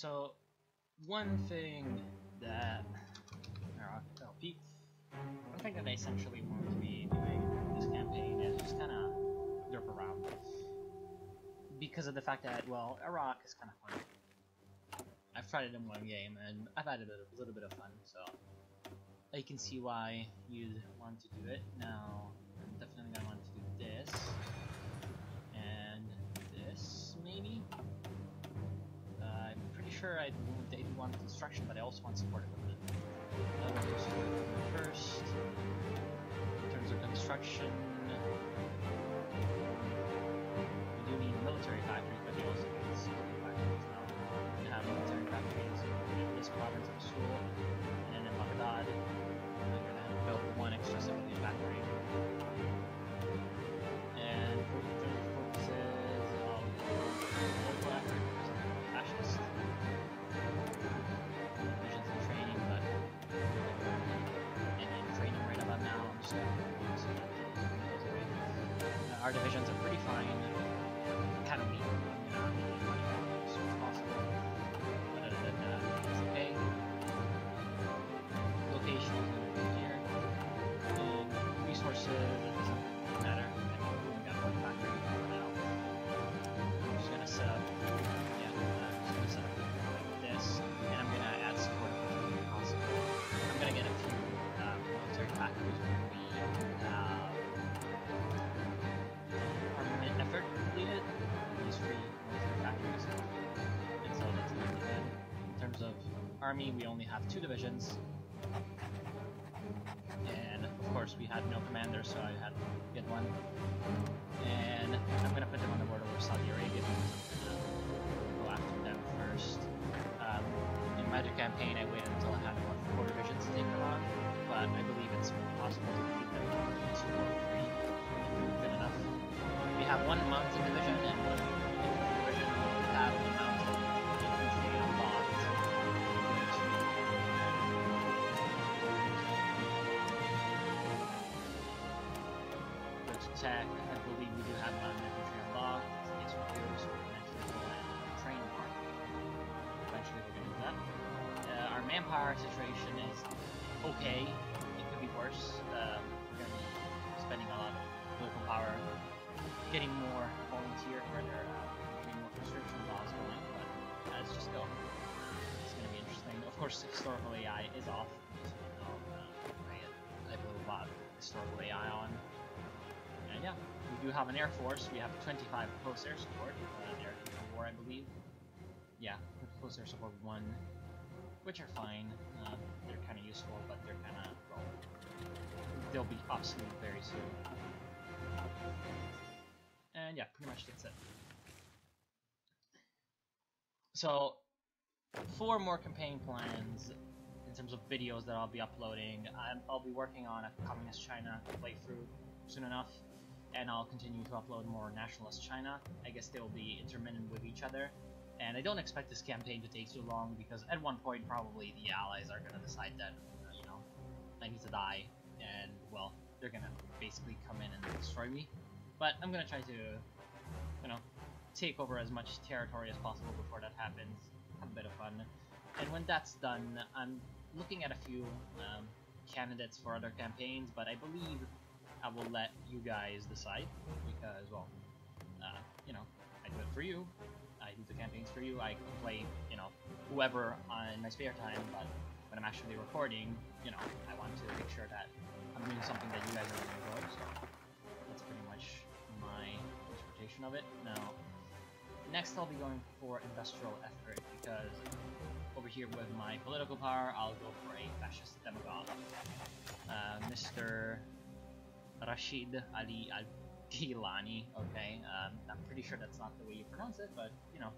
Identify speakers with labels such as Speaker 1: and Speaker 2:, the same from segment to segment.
Speaker 1: So, one thing that one thing that I essentially want to be doing this campaign is just kind of derp around, because of the fact that, well, Iraq is kind of fun. I've tried it in one game and I've had a little bit of fun, so you can see why you'd want to do it. Now, I'm definitely gonna want to do this and this, maybe. I'm pretty sure I want construction, but I also want support equipment. First, in terms of construction, we do need military factories, but we also need civilian factories now. We have military factories in this province of Seoul, and then in Baghdad, we're going to build one extra civilian factory. And for the purposes of local effort, because I'm a fascist, divisions in training, but in training right about now, I'm just going to our divisions are pretty fine, kind of weak. I'm going to need money as soon as possible. But other than that, it's okay. Location is going to be here. Resources, it doesn't matter. I mean, we got one factory for now. I'm just going to set up, like this, and I'm going to add support if possible. I'm going to get a few military factories where we have armament effort completed. These free military factories, and so that's going to be good. In terms of army, we only have 2 divisions, and of course we had no commander, so I had to get one. And I'm going to put them on the border with Saudi Arabia because I'm going to go after them first. In my other campaign, I waited until I had about 4 divisions to take them on, but I believe it's possible to defeat them in 2 or 3. Good enough. We have 1 mountain division and 1 infantry division. We have the mountain infantry unlocked. Go to tech. I believe we do have mountain infantry unlocked. Yes, we do, so we can actually go and train more. Eventually we're going to do that. Our manpower situation is okay. It could be worse. We're going to be spending a lot of political power getting more volunteer, getting more conscription laws going, but let's just go. It's going to be interesting. Of course, historical AI is off. I put a lot of historical AI on. And yeah, we do have an air force. We have 25 close air support. They're in war, I believe. Yeah, close air support 1, which are fine. They're kind of useful, but they're kind of, well, they'll be obsolete very soon. And yeah, pretty much that's it. So, 4 more campaign plans in terms of videos that I'll be uploading. I'll be working on a Communist China playthrough soon enough, and I'll continue to upload more Nationalist China. I guess they will be intermittent with each other, and I don't expect this campaign to take too long, because at one point probably the Allies are going to decide that, you know, I need to die, and, well, they're going to basically come in and destroy me. But I'm going to try to, you know, take over as much territory as possible before that happens, have a bit of fun. And when that's done, I'm looking at a few candidates for other campaigns, but I believe I will let you guys decide, because, well, you know, I do it for you, I do the campaigns for you, I can play, you know, whoever in my spare time, but when I'm actually recording, you know, I want to make sure that I'm doing something that you guys are going to enjoy, so that's pretty much my interpretation of it. Now, next I'll be going for industrial effort, because over here with my political power, I'll go for a fascist demagogue. Mr. Rashid Ali Al-Gilani, okay, I'm pretty sure that's not the way you pronounce it, but, you know,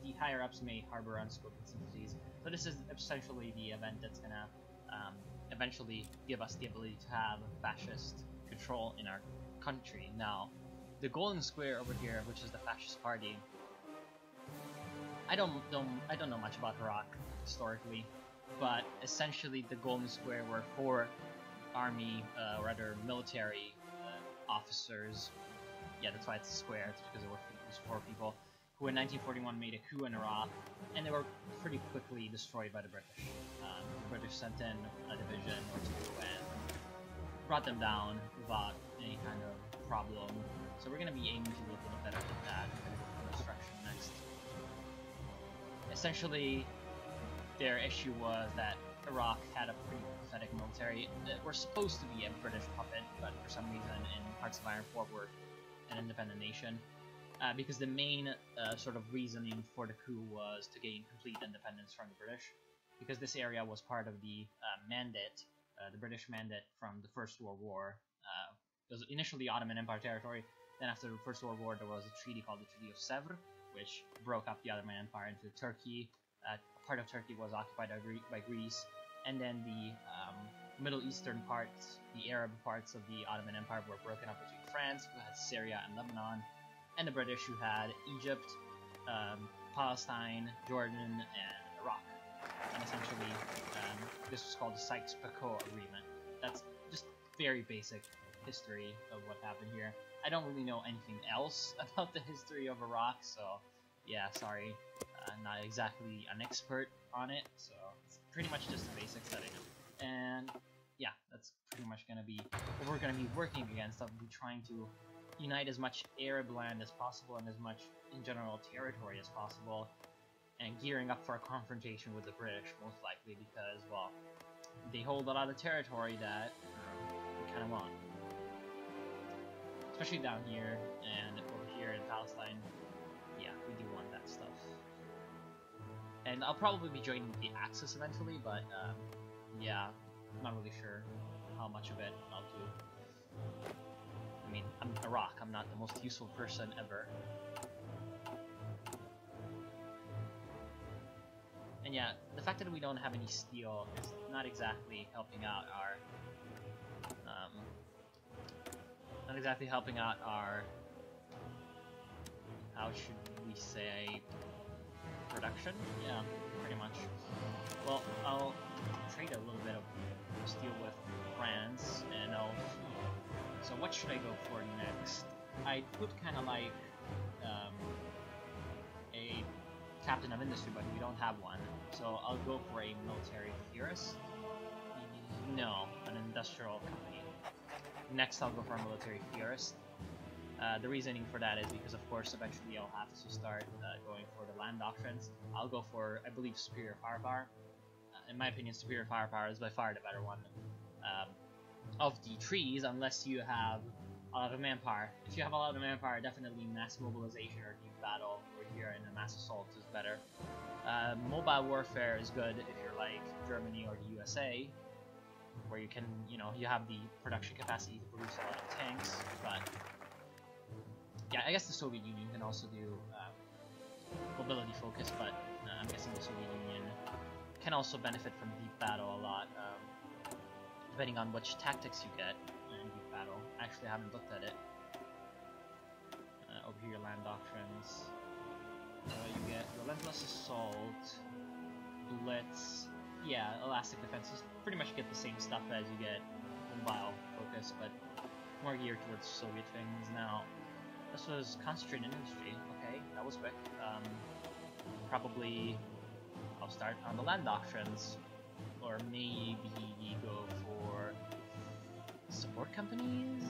Speaker 1: the higher-ups may harbor unspoken sympathies. So this is essentially the event that's gonna eventually give us the ability to have fascist control in our country. Now, the golden square over here, which is the fascist party, I don't know much about Iraq historically, but essentially the golden square were 4 army, or rather military officers. Yeah, that's why it's a square. It's because there were 4 people. who in 1941 made a coup in Iraq, and they were pretty quickly destroyed by the British. The British sent in a division or two and brought them down without any kind of problem. So we're going to be aiming to look a little better at that. We're going to go for destruction next. Essentially, their issue was that Iraq had a pretty pathetic military that were supposed to be a British puppet, but for some reason in parts of Iron Fort were an independent nation. Because the main sort of reasoning for the coup was to gain complete independence from the British, because this area was part of the mandate, the British mandate from the First World War. It was initially Ottoman Empire territory, then after the First World War there was a treaty called the Treaty of Sèvres, which broke up the Ottoman Empire into Turkey. Part of Turkey was occupied by Greece, and then the Middle Eastern parts, the Arab parts of the Ottoman Empire were broken up between France, who had Syria and Lebanon, and the British, who had Egypt, Palestine, Jordan, and Iraq. And essentially, this was called the Sykes-Picot Agreement. That's just very basic history of what happened here. I don't really know anything else about the history of Iraq, so yeah, sorry. Not exactly an expert on it, so it's pretty much just the basic setting. And yeah, that's pretty much going to be what we're going to be working against. I'll be trying to unite as much Arab land as possible and as much, in general, territory as possible, and gearing up for a confrontation with the British, most likely, because, well, they hold a lot of territory that we kind of want. Especially down here, and over here in Palestine, yeah, we do want that stuff. And I'll probably be joining the Axis eventually, but, yeah, I'm not really sure how much of it I'll do. I mean, I'm Iraq, I'm not the most useful person ever. And yeah, the fact that we don't have any steel is not exactly helping out our, how should we say, production? Yeah, pretty much. Well, I'll trade a little bit of steel with France, and I'll... So what should I go for next? I would kind of like a captain of industry, but we don't have one. So I'll go for a military theorist. No, an industrial company. Next I'll go for a military theorist. The reasoning for that is because, of course, eventually I'll have to start going for the land auctions. I'll go for, I believe, superior firepower. In my opinion, superior firepower is by far the better one. Of the trees, unless you have a lot of manpower. If you have a lot of manpower, definitely mass mobilization or deep battle over here and a mass assault is better. Mobile warfare is good if you're like Germany or the USA, where you can, you have the production capacity to produce a lot of tanks, but yeah, I guess the Soviet Union can also do mobility focus, but I'm guessing the Soviet Union can also benefit from deep battle a lot. Depending on which tactics you get in deep battle. Actually, I haven't looked at it. Over here, land doctrines. You get relentless assault, blitz. Yeah, elastic defenses. Pretty much get the same stuff as you get mobile focus, but more geared towards Soviet things. Now, this was concentrated industry. Okay, that was quick. Probably I'll start on the land doctrines. Or maybe go for support companies?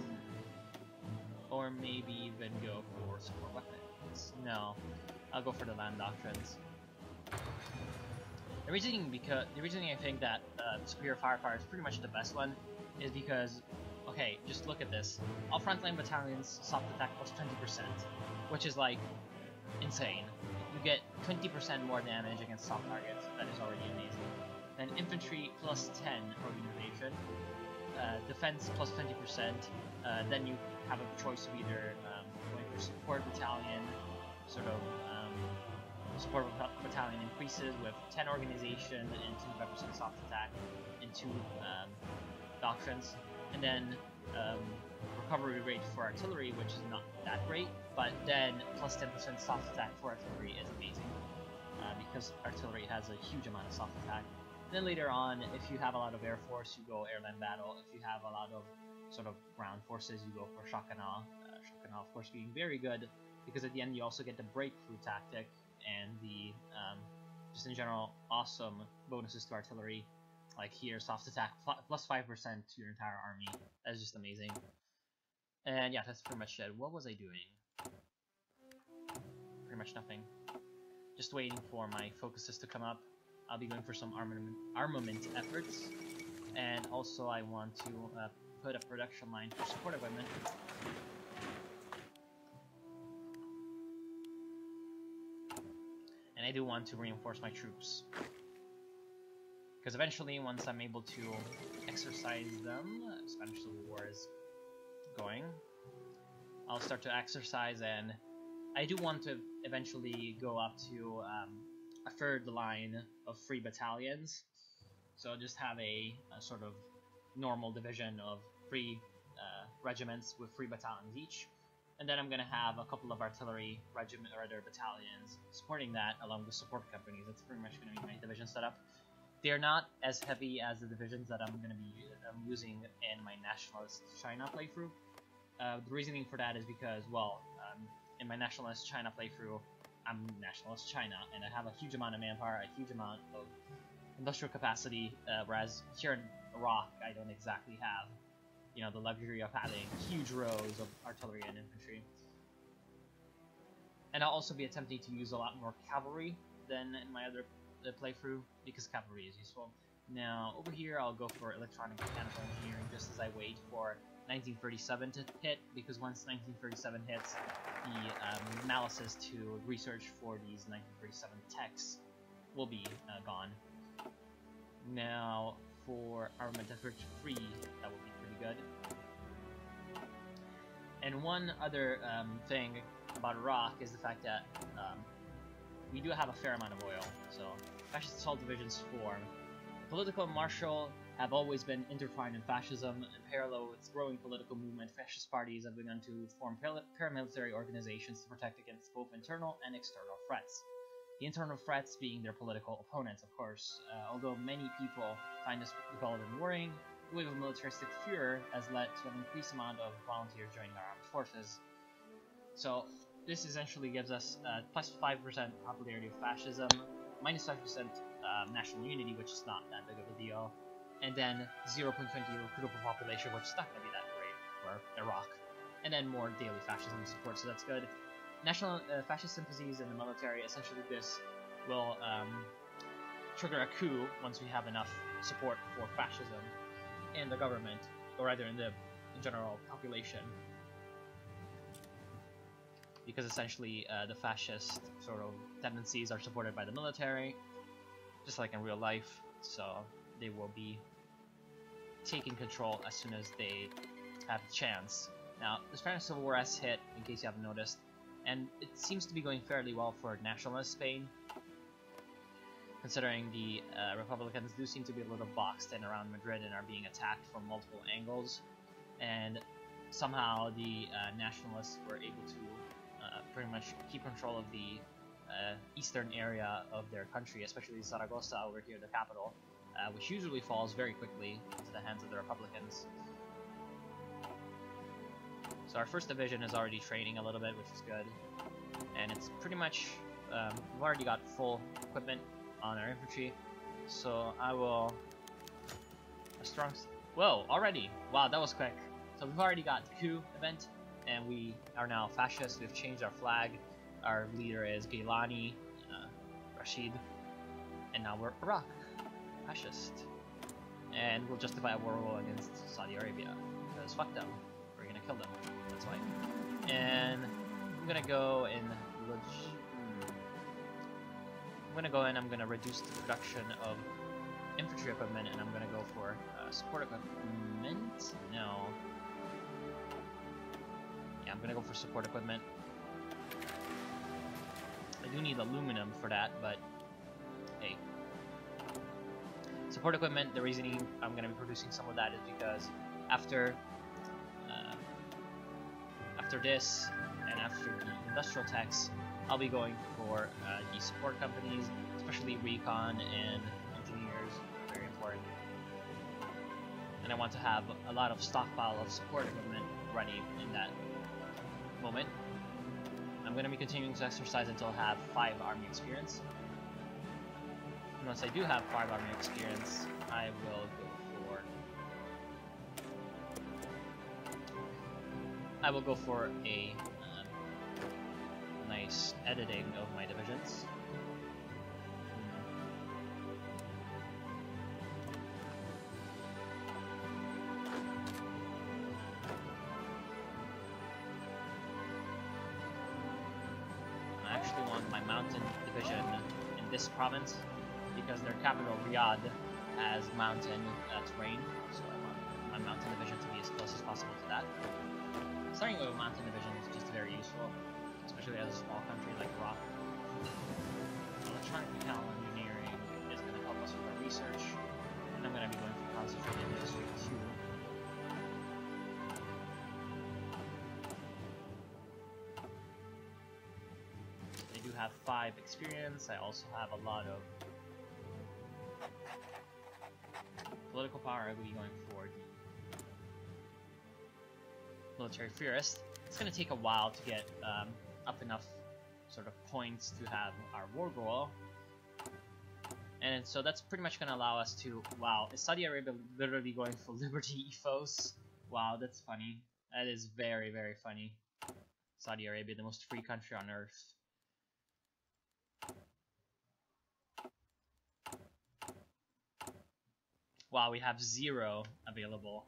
Speaker 1: Or maybe even go for support weapons? No, I'll go for the land doctrines. The reasoning I think that superior firepower is pretty much the best one is because, okay, just look at this. All frontline battalions soft attack plus 20%, which is like insane. You get 20% more damage against soft targets. That is already amazing. Then infantry plus 10 organization, defense plus 20%. Then you have a choice of either going for support battalion, support battalion increases with 10 organization and 25% soft attack, and 2 doctrines, and then recovery rate for artillery, which is not that great, but then plus 10% soft attack for artillery is amazing, because artillery has a huge amount of soft attack. Then later on, if you have a lot of air force, you go airland battle. If you have a lot of sort of ground forces, you go for shock and awe. Shock and awe, of course, being very good because at the end you also get the breakthrough tactic and the just in general awesome bonuses to artillery. Like here, soft attack plus 5% to your entire army. That's just amazing. And yeah, that's pretty much it. What was I doing? Pretty much nothing. Just waiting for my focuses to come up. I'll be going for some armament efforts. And also I want to put a production line for support equipment. And I do want to reinforce my troops. Because eventually, once I'm able to exercise them, Spanish Civil War is going, I'll start to exercise, and I do want to eventually go up to a third line of free battalions. So just have a sort of normal division of free regiments with 3 battalions each. And then I'm going to have a couple of artillery regiment or other battalions supporting that along with support companies. That's pretty much going to be my division setup. They're not as heavy as the divisions that I'm going to be using in my Nationalist China playthrough. The reasoning for that is because, well, in my Nationalist China playthrough, I'm Nationalist China, and I have a huge amount of manpower, a huge amount of industrial capacity, whereas here in Iraq, I don't exactly have, you know, the luxury of having huge rows of artillery and infantry. And I'll also be attempting to use a lot more cavalry than in my other playthrough, because cavalry is useful. Now, over here, I'll go for electronic mechanical engineering just as I wait for 1937 to hit, because once 1937 hits, the analysis to research for these 1937 techs will be gone. Now, for armament effort 3, that will be pretty good. And one other thing about Iraq is the fact that we do have a fair amount of oil, so fascist assault divisions form. Political and martial have always been intertwined in fascism, and parallel with its growing political movement, fascist parties have begun to form paramilitary organizations to protect against both internal and external threats. The internal threats being their political opponents, of course. Although many people find this difficult and worrying, the wave of militaristic fear has led to an increased amount of volunteers joining our armed forces. So this essentially gives us plus 5% popularity of fascism, minus 5% national unity, which is not that big of a deal, and then 0.20 recruitable population, which is not going to be that great for Iraq, and then more daily fascism support, so that's good. National fascist sympathies in the military, essentially this will trigger a coup once we have enough support for fascism in the government, or rather in the general population. Because essentially the fascist sort of tendencies are supported by the military, just like in real life, so they will be taking control as soon as they have the chance. Now, the Spanish Civil War has hit, in case you haven't noticed, and it seems to be going fairly well for nationalist Spain, considering the Republicans do seem to be a little boxed in around Madrid and are being attacked from multiple angles, and somehow the nationalists were able to pretty much keep control of the eastern area of their country, especially Zaragoza over here, the capital, which usually falls very quickly into the hands of the Republicans. So our first division is already training a little bit, which is good, and it's pretty much, we've already got full equipment on our infantry, so I will, whoa, already, wow, that was quick. So we've already got the coup event, and we are now fascist. We've changed our flag, our leader is Gailani, Rashid, and now we're Iraq, fascist. And we'll justify a war against Saudi Arabia, because fuck them. We're gonna kill them, that's why. And I'm gonna go in, I'm gonna reduce the production of infantry equipment, and I'm gonna go for support equipment. No. Yeah, I'm gonna go for support equipment. I do need aluminum for that, but hey. Support equipment, the reasoning I'm gonna be producing some of that is because after this and after the industrial techs, I'll be going for the support companies, especially recon and engineers, very important. And I want to have a lot of stockpile of support equipment ready in that moment. I'm going to be continuing to exercise until I have 5 army experience. And once I do have 5 army experience, I will go for a nice editing of my divisions. I actually want my mountain division in this province because their capital Riyadh has mountain terrain, so I want my mountain division to be as close as possible to that. Starting with a mountain division is just very useful, especially as a small country like Iraq. Electronic mechanical engineering is going to help us with our research, and I'm going to be going for concentrated industry too. They do have 5 experience. I also have a lot of political power. I will be going for the military theorist. It's going to take a while to get up enough sort of points to have our war goal, and so that's pretty much going to allow us to. Wow, is Saudi Arabia literally going for liberty ethos? Wow, that's funny. That is very, very funny. Saudi Arabia, the most free country on earth. Wow, we have 0 available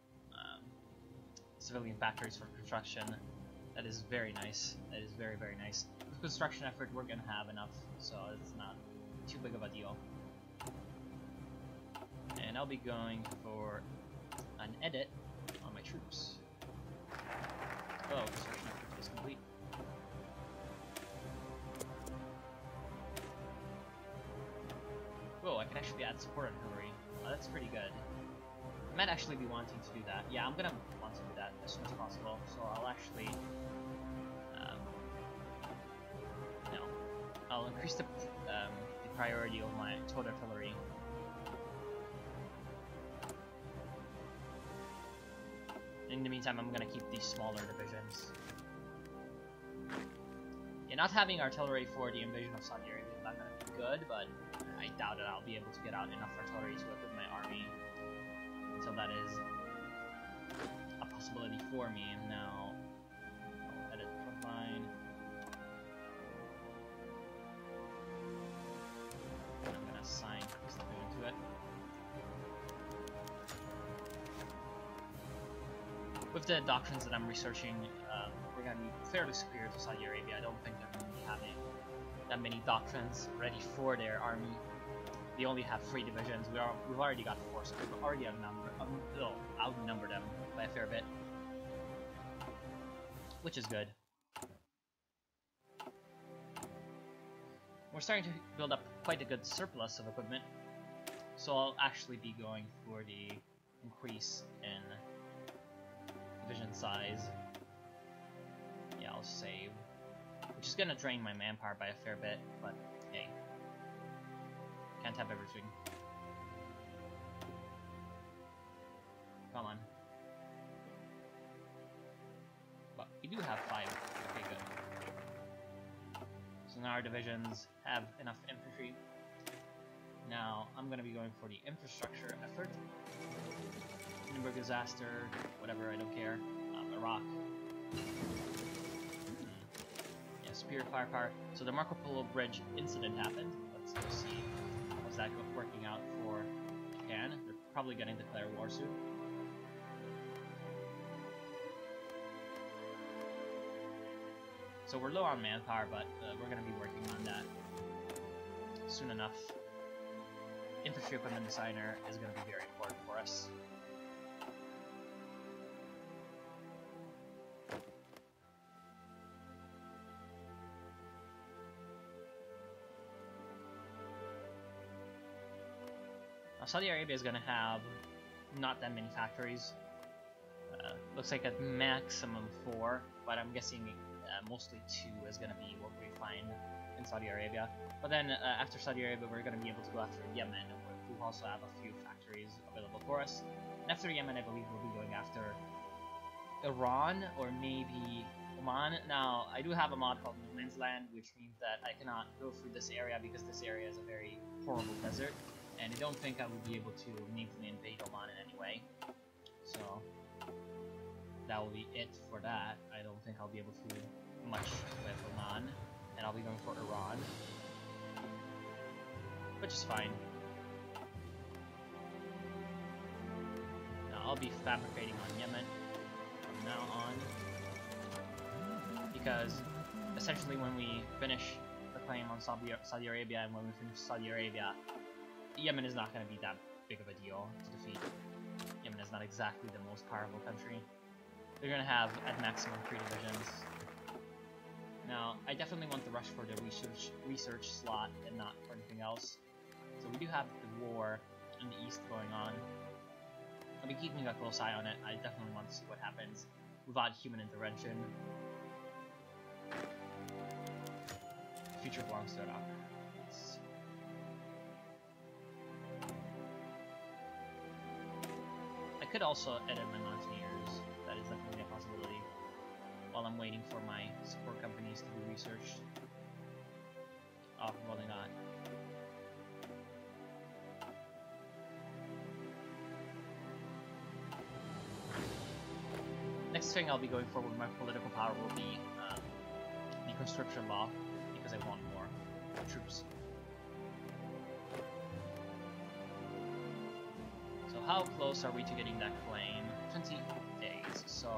Speaker 1: civilian factories for construction. That is very nice. That is very, very nice. With construction effort, we're gonna have enough, so it's not too big of a deal. And I'll be going for an edit on my troops. Oh, construction effort is complete. Whoa, I can actually add support artillery. Oh, that's pretty good. I might actually be wanting to do that. Yeah, I'm gonna want to do that as soon as possible. So I'll actually, no, I'll increase the priority of my total artillery. In the meantime, I'm gonna keep these smaller divisions. Yeah, not having artillery for the invasion of Saudi Arabia is not gonna be good, but I doubt that I'll be able to get out enough artillery to equip my army. So that is a possibility for me. Now, I'll edit the front line. And I'm going to assign something to it. With the doctrines that I'm researching, we're going to be fairly superior to Saudi Arabia. I don't think they're going to be having that many doctrines ready for their army. They only have 3 divisions. We've already got 4, so we've already outnumbered them by a fair bit, which is good. We're starting to build up quite a good surplus of equipment, so I'll actually be going for the increase in division size. Yeah, I'll save, which is gonna drain my manpower by a fair bit, but hey. Can't have everything. Come on. But we do have 5. Okay, good. So now our divisions have enough infantry. Now I'm going to be going for the infrastructure effort. Hindenburg disaster, whatever, I don't care. Iraq. Yeah, superior firepower. So the Marco Polo Bridge incident happened. Let's go see. How's that working out for Japan? They're probably going to declare war soon. So we're low on manpower, but we're going to be working on that soon enough. Infantry equipment designer is going to be very important for us. Now, Saudi Arabia is going to have not that many factories. Looks like at maximum 4, but I'm guessing mostly 2 is going to be what we find in Saudi Arabia. But then after Saudi Arabia, we're going to be able to go after Yemen, who also have a few factories available for us. And after Yemen, I believe we'll be going after Iran or maybe Oman. Now, I do have a mod called No Man's Land, which means that I cannot go through this area because this area is a very horrible desert, and I don't think I would be able to meaningfully invade Oman in any way. So, that will be it for that. I don't think I'll be able to do much with Oman, and I'll be going for Iran, which is fine. Now, I'll be fabricating on Yemen from now on, because essentially when we finish the claim on Saudi Arabia, and when we finish Saudi Arabia, Yemen is not going to be that big of a deal to defeat. Yemen is not exactly the most powerful country. They're going to have at maximum 3 divisions. Now, I definitely want the rush for the research slot and not for anything else. So we do have the war in the east going on. I'll be keeping a close eye on it. I definitely want to see what happens without human intervention. The future belongs to Iraq. I could also edit my mountaineers. That is definitely a possibility. While I'm waiting for my support companies to be researched. Oh, rolling on. Next thing I'll be going for with my political power will be the conscription law, because I want more troops. So how close are we to getting that claim? 20 days. So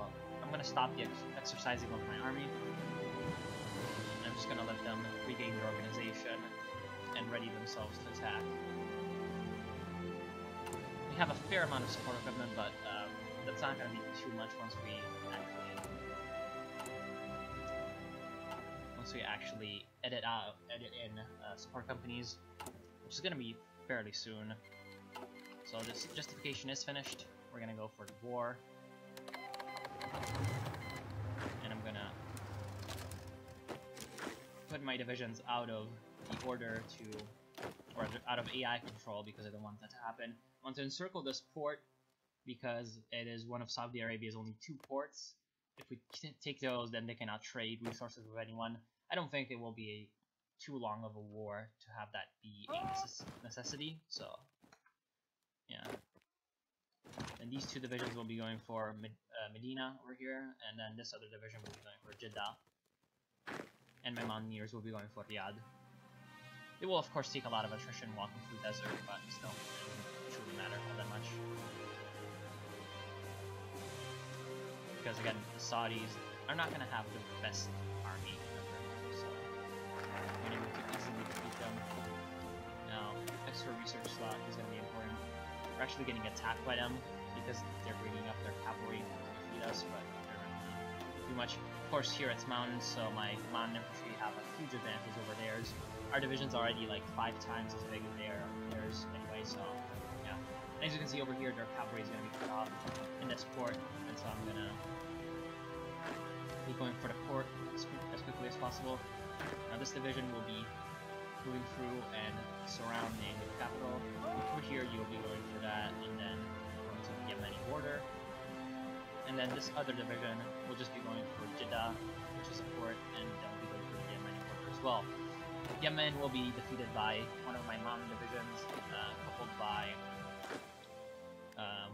Speaker 1: I'm going to stop the exercising of my army. And I'm just going to let them regain their organization and ready themselves to attack. We have a fair amount of support equipment, but that's not going to be too much once we actually edit in support companies, which is going to be fairly soon. So this justification is finished. We're going to go for the war, and I'm going to put my divisions out of the order to, or out of AI control, because I don't want that to happen. I want to encircle this port because it is one of Saudi Arabia's only 2 ports. If we take those, then they cannot trade resources with anyone. I don't think it will be too long of a war to have that be a necessity, so yeah. And these 2 divisions will be going for Medina over here, and then this other division will be going for Jeddah. And my mountaineers will be going for Riyadh. They will of course take a lot of attrition walking through the desert, but still, it doesn't truly matter all that much. Because again, the Saudis are not going to have the best army ever, so I'm able to easily defeat them. Now, extra research slot is going to be important. We're actually getting attacked by them because they're bringing up their cavalry to defeat us, but they're not too much. Of course, here it's mountains, so my mountain infantry have a huge advantage over theirs. Our division's already like 5 times as big as theirs anyway, so yeah. And as you can see over here, their cavalry is going to be cut off in this port, and so I'm going to be going for the port as quickly as possible. Now this division will be moving through and surrounding the capital. Over here you'll be going for that, and then going to the Yemeni border. And then this other division will just be going for Jeddah, which is a port, and then we'll be going for the Yemeni border as well. Yemen will be defeated by one of my mountain divisions, coupled by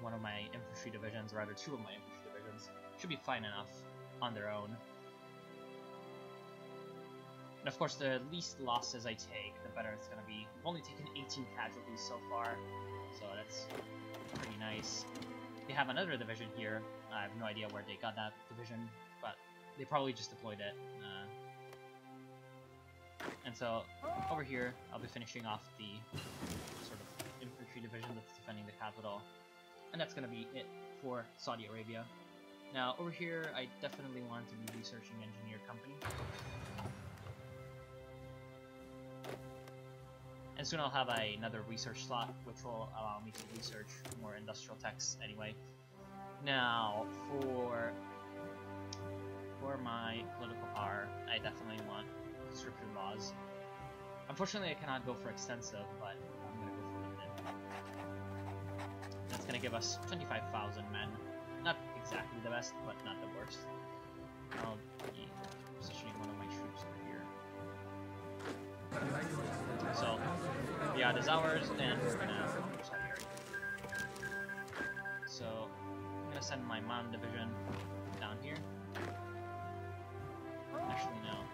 Speaker 1: one of my infantry divisions, or rather 2 of my infantry divisions. Should be fine enough on their own. And of course, the least losses I take, the better it's going to be. I've only taken 18 casualties so far, so that's pretty nice. They have another division here. I have no idea where they got that division, but they probably just deployed it. And so, over here, I'll be finishing off the sort of infantry division that's defending the capital. And that's going to be it for Saudi Arabia. Now, over here, I definitely want to be researching engineer company. And soon I'll have another research slot, which will allow me to research more industrial techs anyway. Now, for my political power, I definitely want conscription laws. Unfortunately, I cannot go for extensive, but I'm going to go for limited. That's going to give us 25,000 men. Not exactly the best, but not the worst. I'll be positioning one of my troops over here. So, yeah, there's ours, and we're gonna Saudi Arabia. So, I'm gonna send my Mon division down here. Actually, no.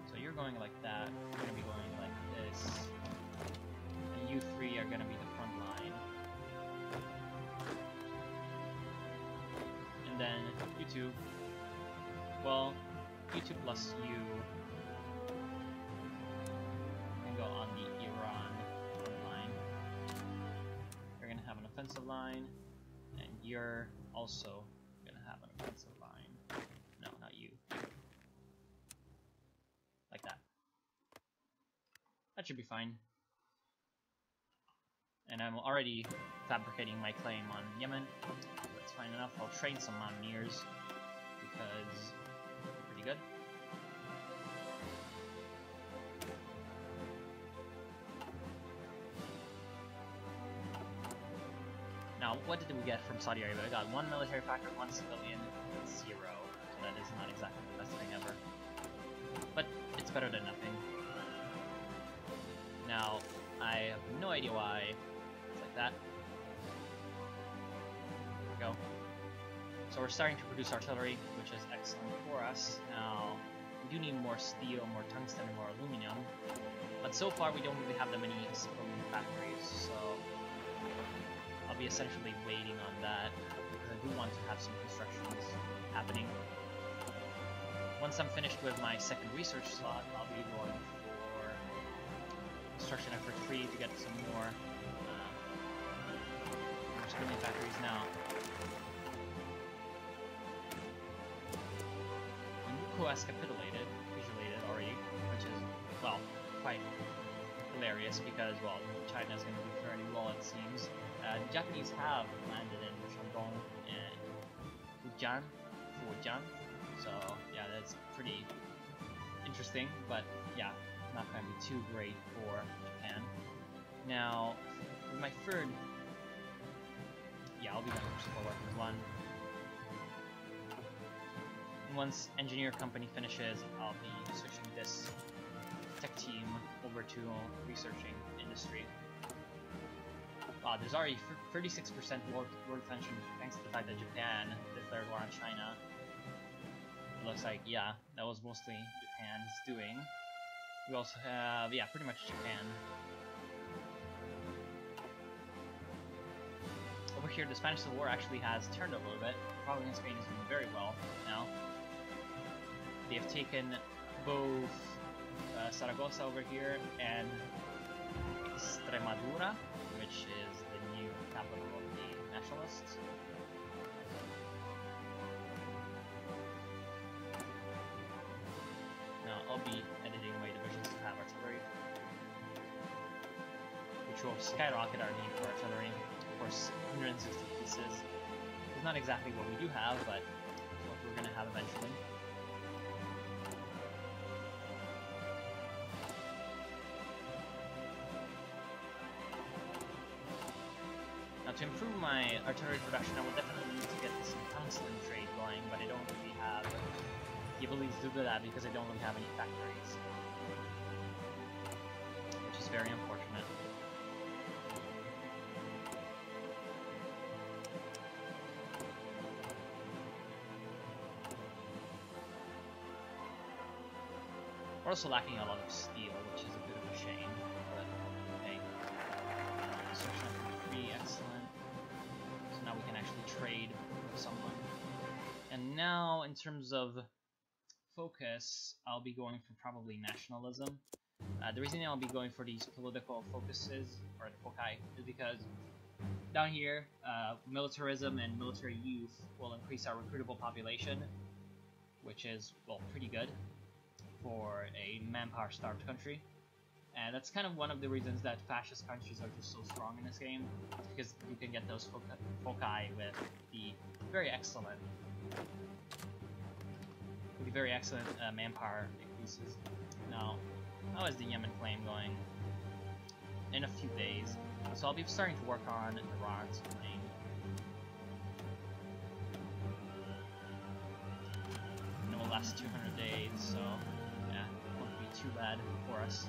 Speaker 1: So you're going like that. You're gonna be going like this. And you three are gonna be the front line. And then you two. Well, you two plus you can go on the Iran front line. You're gonna have an offensive line, and you're also gonna have an offensive line. No, not you. Like that. That should be fine. And I'm already fabricating my claim on Yemen. So that's fine enough. I'll train some Mountaineers because they're pretty good. Now, what did we get from Saudi Arabia? We got 1 military factor, 1 civilian, 0. So that is not exactly the best thing ever. But it's better than nothing. Now, I have no idea why it's like that. There we go. So we're starting to produce artillery, which is excellent for us. Now, we do need more steel, more tungsten, and more aluminum. But so far, we don't really have that many civilian factories, so I'll be essentially waiting on that, because I do want to have some constructions happening. Once I'm finished with my second research slot, I'll be going for construction effort 3 to get some more civilian factories now. Who has capitulated already, which is, well, quite hilarious because, well, China is going to do fairly well, it seems. The Japanese have landed in Shandong and Fujian, so yeah, that's pretty interesting, but yeah, not going to be too great for Japan. Now, with my third, yeah, I'll be going for support weapons 1. And once engineer company finishes, I'll be switching this tech team over to researching industry. Wow, there's already 36% world tension thanks to the fact that Japan declared war on China. It looks like, yeah, that was mostly Japan's doing. We also have, yeah, pretty much Japan. Over here, the Spanish Civil War actually has turned a little bit. The problem in Spain is doing very well now. They have taken both Zaragoza over here and Extremadura, which is the new capital of the nationalists. Now I'll be editing my divisions to have artillery, which will skyrocket our need for artillery. Of course, 160 pieces is not exactly what we do have, but it's what we're going to have eventually. To improve my artillery production, I will definitely need to get some tungsten trade going, but I don't really have the ability to do that because I don't really have any factories, which is very unfortunate. We're also lacking a lot of steel, which is a bit of a shame, but hey. Construction effort 3, excellent. So now we can actually trade with someone. And now, in terms of focus, I'll be going for probably nationalism. The reason I'll be going for these political focuses, or foci, is because down here, militarism and military youth will increase our recruitable population, which is, well, pretty good for a manpower-starved country. And that's kind of one of the reasons that fascist countries are just so strong in this game, because you can get those foci with the very excellent manpower increases. Now, how is the Yemen claim going? In a few days. So I'll be starting to work on Iran's claim. last 200 days, so yeah, won't be too bad for us.